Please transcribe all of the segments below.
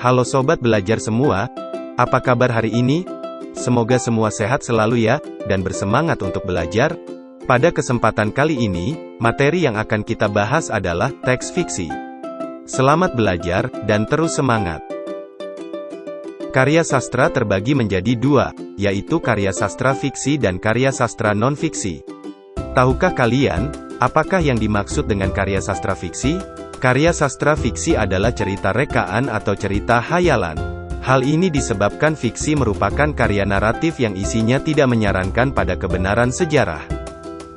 Halo sobat belajar semua, apa kabar hari ini? Semoga semua sehat selalu ya, dan bersemangat untuk belajar. Pada kesempatan kali ini, materi yang akan kita bahas adalah teks fiksi. Selamat belajar, dan terus semangat. Karya sastra terbagi menjadi dua, yaitu karya sastra fiksi dan karya sastra non-fiksi. Tahukah kalian, apakah yang dimaksud dengan karya sastra fiksi? Karya sastra fiksi adalah cerita rekaan atau cerita hayalan. Hal ini disebabkan fiksi merupakan karya naratif yang isinya tidak menyarankan pada kebenaran sejarah.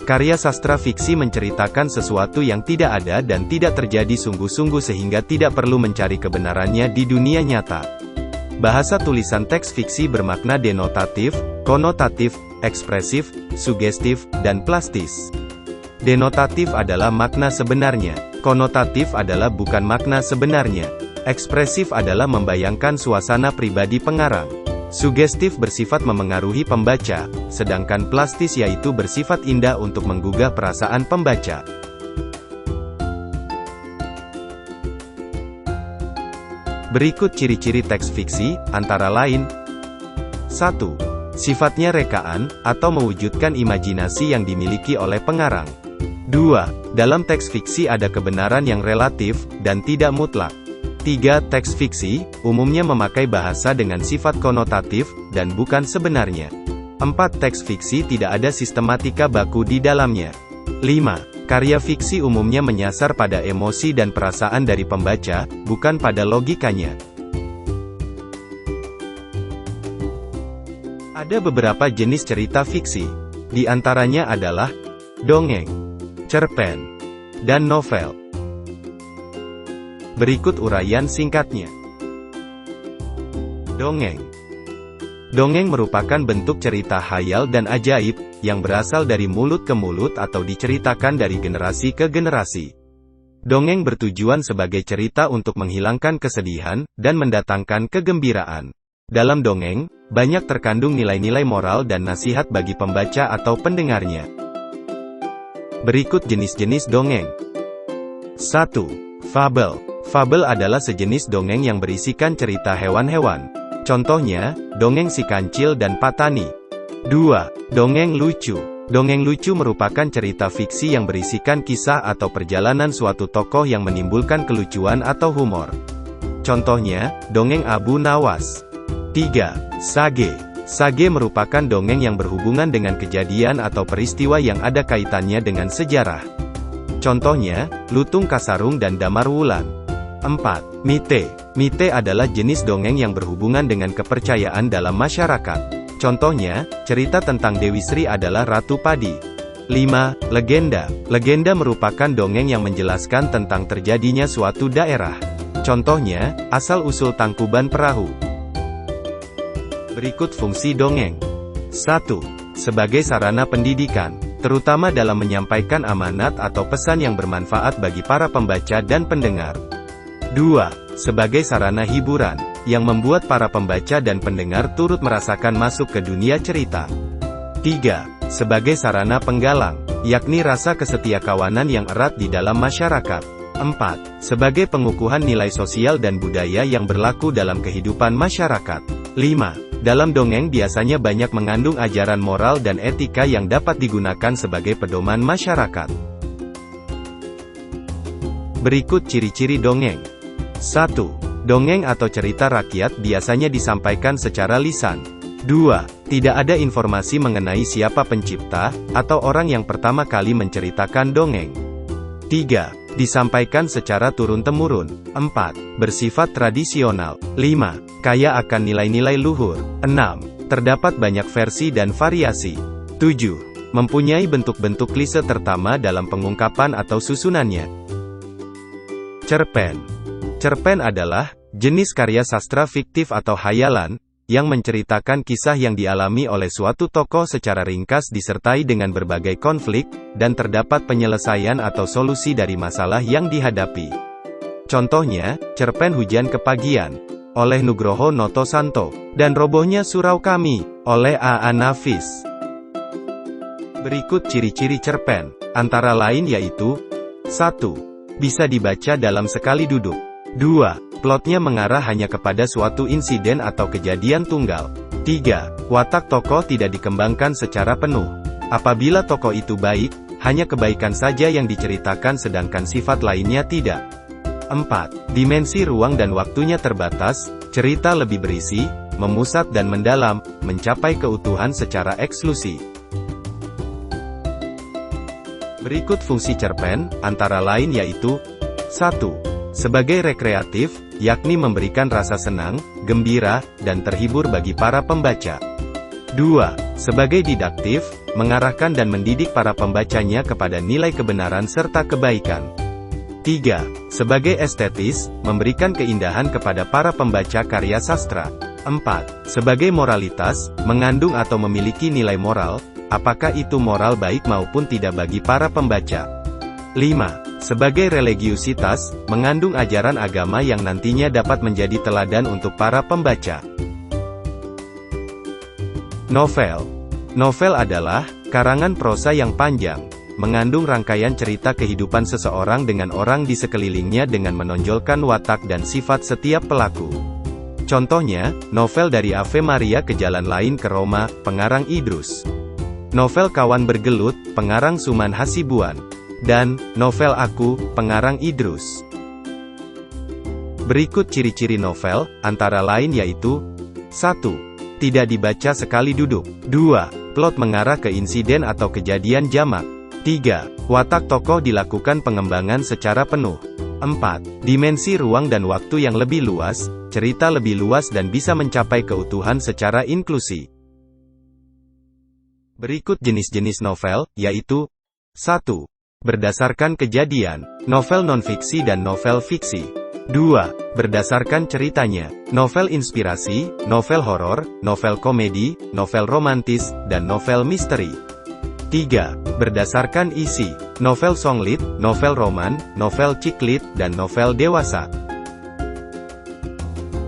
Karya sastra fiksi menceritakan sesuatu yang tidak ada dan tidak terjadi sungguh-sungguh sehingga tidak perlu mencari kebenarannya di dunia nyata. Bahasa tulisan teks fiksi bermakna denotatif, konotatif, ekspresif, sugestif, dan plastis. Denotatif adalah makna sebenarnya. Konotatif adalah bukan makna sebenarnya. Ekspresif adalah membayangkan suasana pribadi pengarang. Sugestif bersifat memengaruhi pembaca, sedangkan plastis yaitu bersifat indah untuk menggugah perasaan pembaca. Berikut ciri-ciri teks fiksi, antara lain: 1. Sifatnya rekaan, atau mewujudkan imajinasi yang dimiliki oleh pengarang. 2. Dalam teks fiksi ada kebenaran yang relatif, dan tidak mutlak. 3. Teks fiksi, umumnya memakai bahasa dengan sifat konotatif, dan bukan sebenarnya. 4. Teks fiksi tidak ada sistematika baku di dalamnya. 5. Karya fiksi umumnya menyasar pada emosi dan perasaan dari pembaca, bukan pada logikanya. Ada beberapa jenis cerita fiksi. Di antaranya adalah dongeng, cerpen, dan novel. Berikut uraian singkatnya. Dongeng. Dongeng merupakan bentuk cerita khayal dan ajaib, yang berasal dari mulut ke mulut atau diceritakan dari generasi ke generasi. Dongeng bertujuan sebagai cerita untuk menghilangkan kesedihan, dan mendatangkan kegembiraan. Dalam dongeng, banyak terkandung nilai-nilai moral dan nasihat bagi pembaca atau pendengarnya. Berikut jenis-jenis dongeng. 1. Fabel. Fabel adalah sejenis dongeng yang berisikan cerita hewan-hewan. Contohnya, dongeng Si Kancil dan Patani. 2. Dongeng lucu. Dongeng lucu merupakan cerita fiksi yang berisikan kisah atau perjalanan suatu tokoh yang menimbulkan kelucuan atau humor. Contohnya, dongeng Abu Nawas. 3. Sage. Sage merupakan dongeng yang berhubungan dengan kejadian atau peristiwa yang ada kaitannya dengan sejarah. Contohnya, Lutung Kasarung dan Damar Wulan. 4. Mite. Mite adalah jenis dongeng yang berhubungan dengan kepercayaan dalam masyarakat. Contohnya, cerita tentang Dewi Sri adalah Ratu Padi. 5. Legenda. Legenda merupakan dongeng yang menjelaskan tentang terjadinya suatu daerah. Contohnya, asal-usul Tangkuban Perahu. Berikut fungsi dongeng. 1. Sebagai sarana pendidikan, terutama dalam menyampaikan amanat atau pesan yang bermanfaat bagi para pembaca dan pendengar. 2. Sebagai sarana hiburan, yang membuat para pembaca dan pendengar turut merasakan masuk ke dunia cerita. 3. Sebagai sarana penggalang, yakni rasa kesetiakawanan yang erat di dalam masyarakat. 4. Sebagai pengukuhan nilai sosial dan budaya yang berlaku dalam kehidupan masyarakat. 5. Dalam dongeng biasanya banyak mengandung ajaran moral dan etika yang dapat digunakan sebagai pedoman masyarakat. Berikut ciri-ciri dongeng. 1. Dongeng atau cerita rakyat biasanya disampaikan secara lisan. 2. Tidak ada informasi mengenai siapa pencipta, atau orang yang pertama kali menceritakan dongeng. 3. Disampaikan secara turun-temurun. 4. Bersifat tradisional. 5. Kaya akan nilai-nilai luhur. 6. Terdapat banyak versi dan variasi. 7. Mempunyai bentuk-bentuk klise terutama dalam pengungkapan atau susunannya. Cerpen. Cerpen adalah jenis karya sastra fiktif atau hayalan, yang menceritakan kisah yang dialami oleh suatu tokoh secara ringkas disertai dengan berbagai konflik, dan terdapat penyelesaian atau solusi dari masalah yang dihadapi. Contohnya, cerpen Hujan Kepagian, oleh Nugroho Notosanto, dan Robohnya Surau Kami, oleh A.A. Nafis. Berikut ciri-ciri cerpen, antara lain yaitu: 1. Bisa dibaca dalam sekali duduk. 2. Plotnya mengarah hanya kepada suatu insiden atau kejadian tunggal. 3. Watak tokoh tidak dikembangkan secara penuh. Apabila tokoh itu baik, hanya kebaikan saja yang diceritakan sedangkan sifat lainnya tidak. 4. Dimensi ruang dan waktunya terbatas, cerita lebih berisi, memusat dan mendalam, mencapai keutuhan secara eksklusi. Berikut fungsi cerpen, antara lain yaitu 1. Sebagai rekreatif, yakni memberikan rasa senang, gembira, dan terhibur bagi para pembaca. 2. Sebagai didaktif, mengarahkan dan mendidik para pembacanya kepada nilai kebenaran serta kebaikan. 3. Sebagai estetis, memberikan keindahan kepada para pembaca karya sastra. 4. Sebagai moralitas, mengandung atau memiliki nilai moral, apakah itu moral baik maupun tidak bagi para pembaca. 5. Sebagai religiusitas, mengandung ajaran agama yang nantinya dapat menjadi teladan untuk para pembaca. Novel. Novel adalah karangan prosa yang panjang, mengandung rangkaian cerita kehidupan seseorang dengan orang di sekelilingnya dengan menonjolkan watak dan sifat setiap pelaku. Contohnya, novel Dari Ave Maria ke Jalan Lain ke Roma, pengarang Idrus. Novel Kawan Bergelut, pengarang Suman Hasibuan. Dan, novel Aku, pengarang Idrus. Berikut ciri-ciri novel, antara lain yaitu 1. Tidak dibaca sekali duduk. 2. Plot mengarah ke insiden atau kejadian jamak. 3. Watak tokoh dilakukan pengembangan secara penuh. 4. Dimensi ruang dan waktu yang lebih luas, cerita lebih luas dan bisa mencapai keutuhan secara inklusi. Berikut jenis-jenis novel, yaitu 1. Berdasarkan kejadian, novel non-fiksi dan novel fiksi. 2. Berdasarkan ceritanya, novel inspirasi, novel horor, novel komedi, novel romantis, dan novel misteri. 3. Berdasarkan isi, novel songlit, novel roman, novel ciklit, dan novel dewasa.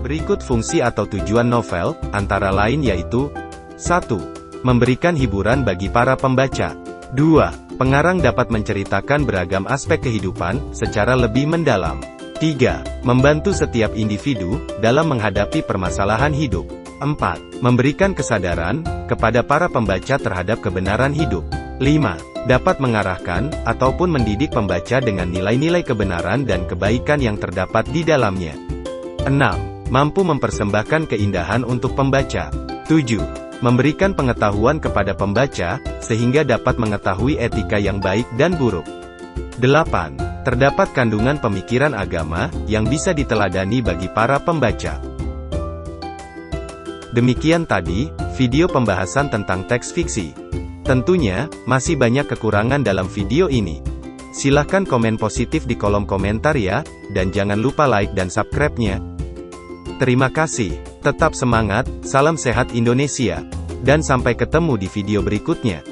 Berikut fungsi atau tujuan novel, antara lain yaitu 1. Memberikan hiburan bagi para pembaca. 2. Pengarang dapat menceritakan beragam aspek kehidupan, secara lebih mendalam. 3. Membantu setiap individu, dalam menghadapi permasalahan hidup. 4. Memberikan kesadaran, kepada para pembaca terhadap kebenaran hidup. 5. Dapat mengarahkan, ataupun mendidik pembaca dengan nilai-nilai kebenaran dan kebaikan yang terdapat di dalamnya. 6. Mampu mempersembahkan keindahan untuk pembaca. 7. Memberikan pengetahuan kepada pembaca, sehingga dapat mengetahui etika yang baik dan buruk. 8. Terdapat kandungan pemikiran agama, yang bisa diteladani bagi para pembaca. Demikian tadi, video pembahasan tentang teks fiksi. Tentunya, masih banyak kekurangan dalam video ini. Silahkan komen positif di kolom komentar ya, dan jangan lupa like dan subscribe-nya. Terima kasih, tetap semangat, salam sehat Indonesia, dan sampai ketemu di video berikutnya.